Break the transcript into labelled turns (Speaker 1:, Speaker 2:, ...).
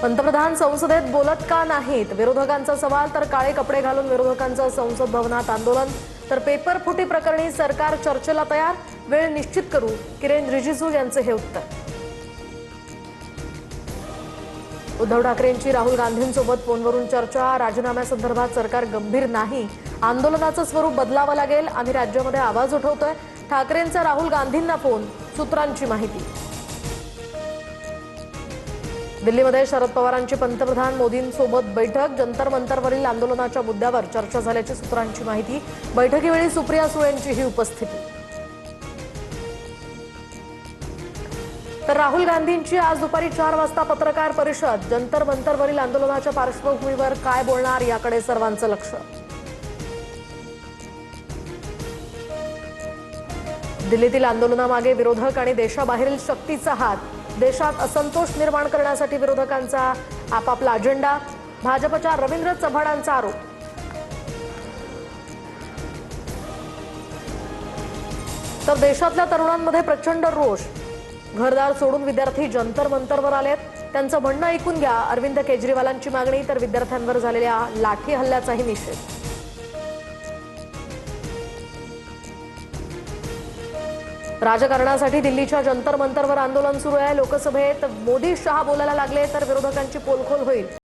Speaker 1: पंतप्रधान संसदेत बोलत का नाहीत? विरोधकांचा सवाल. तर काळे कपडे घालून विरोधकांचं संसद भवनात आंदोलन. तर पेपर फुटी प्रकरणी सरकार चर्चेला तयार, वेळ निश्चित करू, किरेन रिजिजू यांचे हे उत्तर. उद्धव ठाकरेंची राहुल गांधींसोबत फोनवरून चर्चा. राजीनाम्यासंदर्भात सरकार गंभीर नाही, आंदोलनाचं स्वरूप बदलावं लागेल, आम्ही राज्यामध्ये आवाज उठवतोय. ठाकरेंचा राहुल गांधींना फोन, सूत्रांची माहिती. दिल्लीमध्ये शरद पवारांची पंतप्रधान मोदींसोबत बैठक. जंतर मंतरवरील आंदोलनाच्या मुद्द्यावर चर्चा झाल्याची सूत्रांची माहिती. बैठकीवेळी सुप्रिया सुळेंचीही उपस्थिती. तर राहुल गांधींची आज दुपारी 4 वाजता पत्रकार परिषद. जंतर मंतरवरील आंदोलनाच्या पार्श्वभूमीवर काय बोलणार, याकडे सर्वांचं लक्ष. दिल्लीतील आंदोलनामागे विरोधक आणि देशाबाहेरील शक्तीचा हात. देशात असंतोष निर्माण करण्यासाठी विरोधकांचा आपापला अजेंडा. भाजपच्या रवींद्र चव्हाणांचा आरोप. तर देशातल्या तरुणांमध्ये प्रचंड रोष. घरदार सोडून विद्यार्थी जंतर मंतरवर आलेत. त्यांचं म्हणणं ऐकून घ्या. अरविंद केजरीवालांची मागणी. तर विद्यार्थ्यांवर झालेल्या लाठी हल्ल्याचाही निषेध. राजकारणासाठी दिल्लीच्या जंतर मंतरवर आंदोलन सुरू आहे. लोकसभेत मोदी शहा बोलायला लागले तर विरोधकांची पोलखोल होईल.